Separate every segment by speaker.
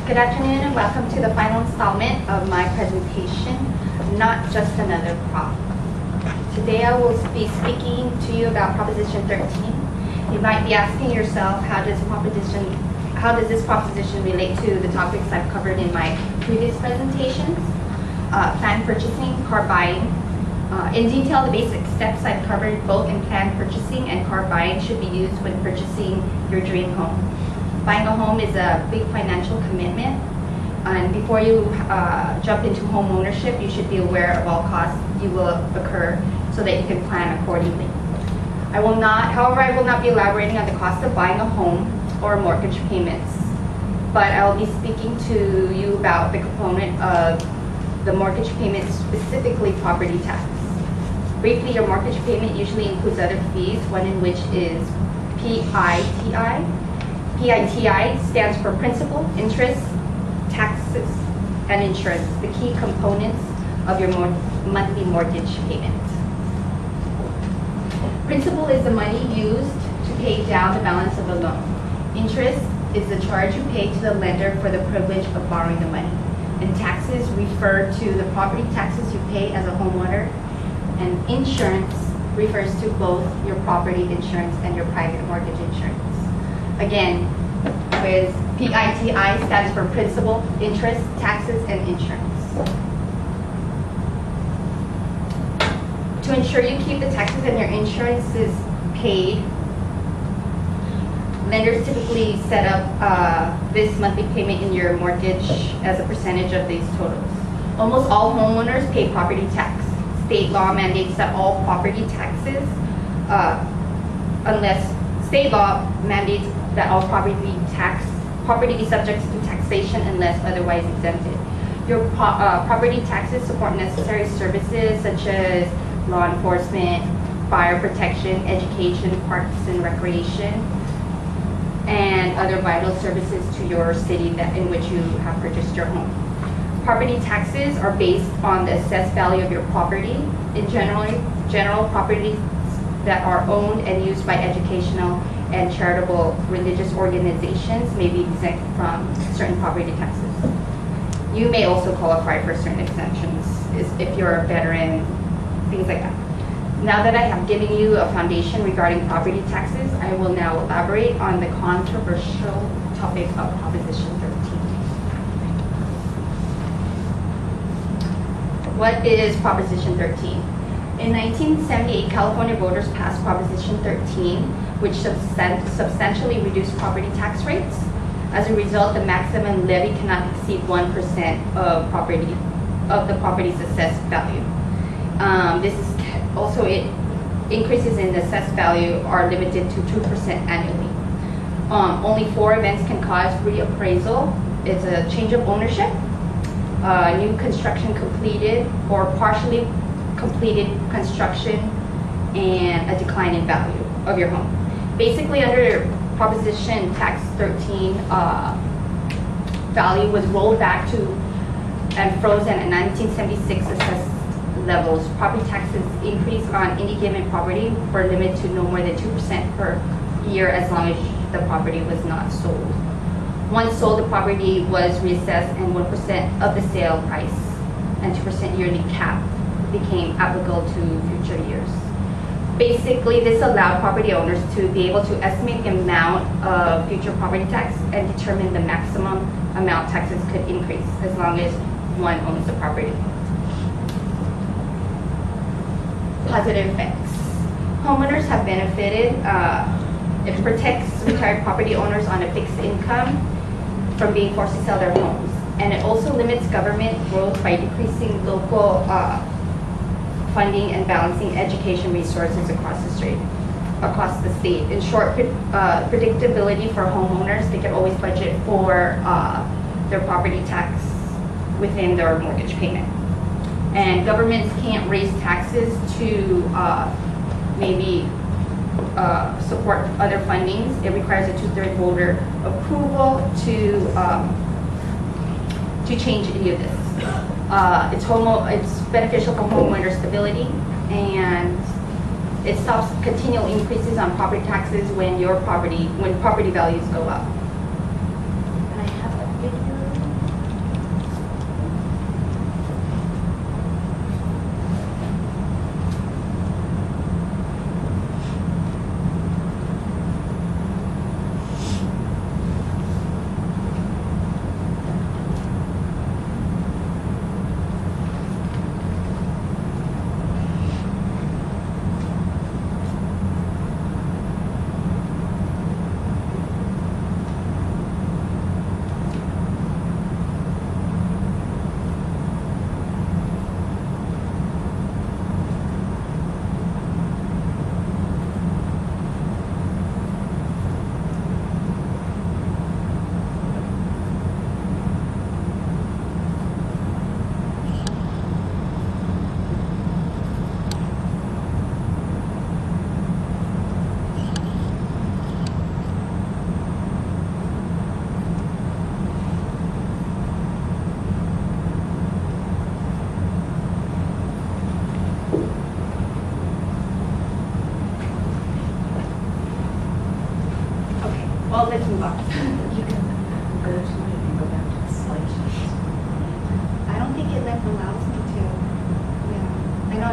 Speaker 1: Good afternoon and welcome to the final installment of my presentation, Not Just Another Prop. Today I will be speaking to you about Proposition 13. You might be asking yourself, how does this proposition relate to the topics I've covered in my previous presentations? Planned purchasing, car buying. In detail, the basic steps I've covered both in planned purchasing and car buying should be used when purchasing your dream home. Buying a home is a big financial commitment, and before you jump into home ownership, you should be aware of all costs you will occur so that you can plan accordingly. However, I will not be elaborating on the cost of buying a home or mortgage payments, but I will be speaking to you about the component of the mortgage payment, specifically property tax. Briefly, your mortgage payment usually includes other fees, one in which is PITI. PITI stands for principal, interest, taxes, and insurance, the key components of your monthly mortgage payment. Principal is the money used to pay down the balance of a loan. Interest is the charge you pay to the lender for the privilege of borrowing the money. And taxes refer to the property taxes you pay as a homeowner. And insurance refers to both your property insurance and your private mortgage insurance. Again, with PITI stands for principal, interest, taxes, and insurance. To ensure you keep the taxes and your insurances paid, lenders typically set up this monthly payment in your mortgage as a percentage of these totals. Almost all homeowners pay property tax. State law mandates that all property taxes, state law mandates that all property be subject to taxation unless otherwise exempted. Your property taxes support necessary services such as law enforcement, fire protection, education, parks and recreation, and other vital services to your city in which you have purchased your home. Property taxes are based on the assessed value of your property. In general properties that are owned and used by educational and charitable religious organizations may be exempt from certain property taxes. You may also qualify for certain exemptions if you're a veteran, things like that. Now that I have given you a foundation regarding property taxes, I will now elaborate on the controversial topic of Proposition 13. What is Proposition 13? In 1978, California voters passed Proposition 13, which substantially reduced property tax rates. As a result, the maximum levy cannot exceed 1% of the property's assessed value. Increases in the assessed value are limited to 2% annually. Only 4 events can cause reappraisal. It's a change of ownership, new construction completed or partially completed construction, and a decline in value of your home. Basically, under Proposition Tax 13, value was rolled back to and frozen at 1976 assessed levels. Property taxes increased on any given property were limited to no more than 2% per year as long as the property was not sold. Once sold, the property was reassessed and 1% of the sale price and 2% yearly cap became applicable to future years. Basically, this allowed property owners to be able to estimate the amount of future property tax and determine the maximum amount taxes could increase as long as one owns the property. Positive effects. Homeowners have benefited. It protects retired property owners on a fixed income from being forced to sell their homes. And it also limits government growth by decreasing local funding and balancing education resources across the state. In short, predictability for homeowners, they can always budget for their property tax within their mortgage payment. And governments can't raise taxes to support other fundings. It requires a 2/3 voter approval to change any of this. It's beneficial for homeowner stability, and it stops continual increases on property taxes when property values go up. And I have a video.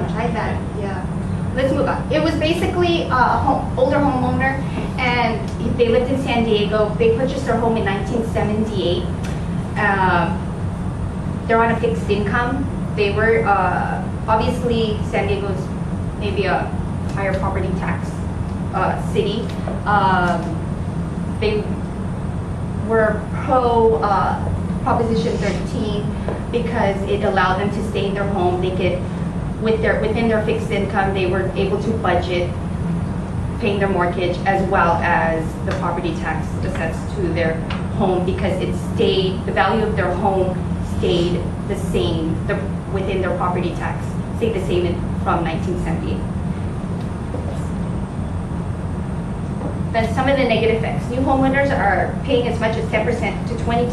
Speaker 1: try that. Yeah. Let's move on. It was basically older homeowner, and they lived in San Diego. They purchased their home in 1978. They're on a fixed income. They were, obviously, San Diego's maybe a higher property tax city. They were pro Proposition 13 because it allowed them to stay in their home. They could, within their fixed income, they were able to budget paying their mortgage as well as the property tax assessed to their home, because it stayed, the value of their home stayed the same within their property tax, stayed the same from 1978. Then some of the negative effects. New homeowners are paying as much as 10% to 20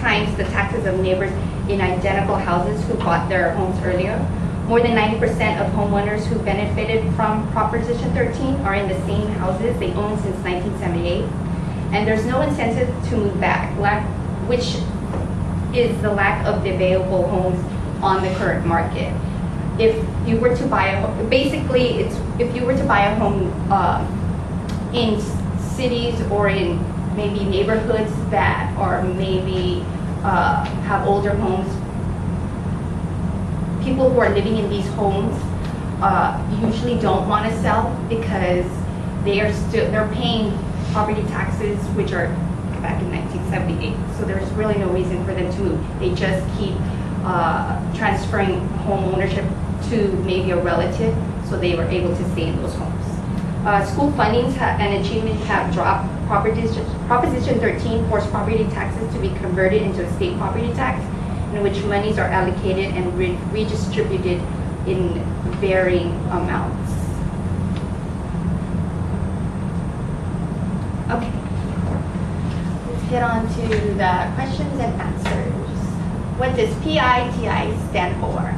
Speaker 1: times the taxes of neighbors in identical houses who bought their homes earlier. More than 90% of homeowners who benefited from Proposition 13 are in the same houses they owned since 1978. And there's no incentive to move back, which is the lack of the available homes on the current market. If you were to buy a home, basically, if you were to buy a home in cities or in maybe neighborhoods that are maybe have older homes, people who are living in these homes usually don't want to sell because they're paying property taxes which are back in 1978. So there's really no reason for them to move. They just keep transferring home ownership to maybe a relative, so they were able to stay in those homes. School fundings and achievement have dropped. Proposition 13 forced property taxes to be converted into a state property tax, in which monies are allocated and redistributed in varying amounts. Okay, let's get on to the questions and answers. What does PITI stand for?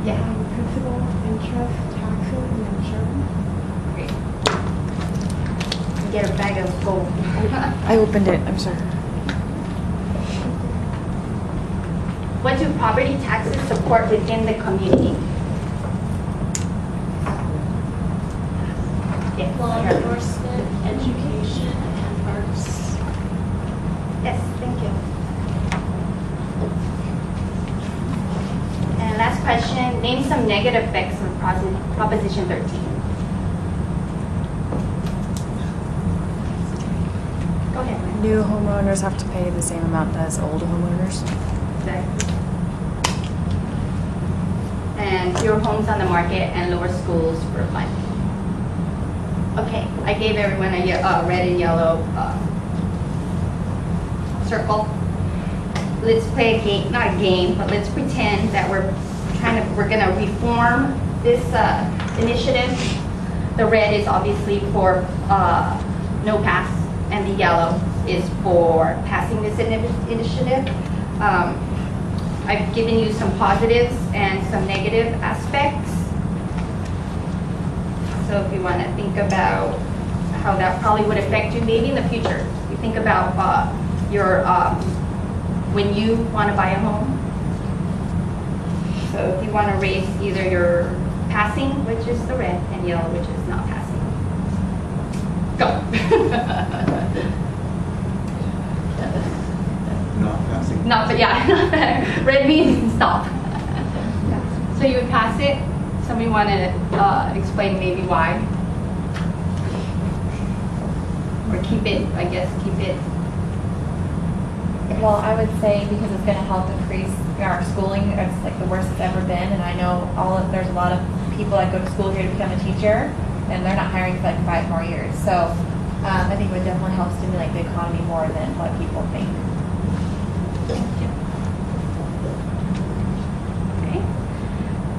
Speaker 1: Yeah.
Speaker 2: Principal, interest, taxes, and insurance.
Speaker 1: Great. Get a bag of gold.
Speaker 2: I opened it, I'm sorry.
Speaker 1: What do property taxes support within the community? Yes.
Speaker 3: Law enforcement, education, and arts.
Speaker 1: Yes, thank you. And last question, name some negative effects of Proposition 13. Go ahead.
Speaker 2: New homeowners have to pay the same amount as old homeowners.
Speaker 1: Exactly. And fewer homes on the market and lower schools for funding. Okay, I gave everyone a red and yellow circle. Let's play a game, not a game, but let's pretend that we're gonna reform this initiative. The red is obviously for no pass, and the yellow is for passing this initiative. I've given you some positives and some negative aspects. So if you want to think about how that probably would affect you maybe in the future. You think about when you want to buy a home. So if you want to raise either your passing, which is the red, and yellow, which is not passing. Go.
Speaker 4: Not passing.
Speaker 1: Not, but yeah, red means stop. Yeah. So you would pass it. Somebody want to explain maybe why? Or keep it, I guess, keep it.
Speaker 5: Well, I would say because it's going to help increase our schooling. It's like the worst it's ever been, and I know there's a lot of people that go to school here to become a teacher, and they're not hiring for like 5 more years. So I think it would definitely help stimulate the economy more than what people think.
Speaker 1: Okay.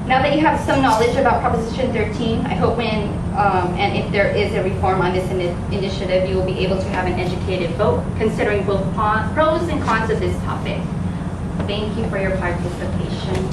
Speaker 1: Now that you have some knowledge about Proposition 13, I hope when and if there is a reform on this initiative, you will be able to have an educated vote, considering both pros and cons of this topic. Thank you for your participation.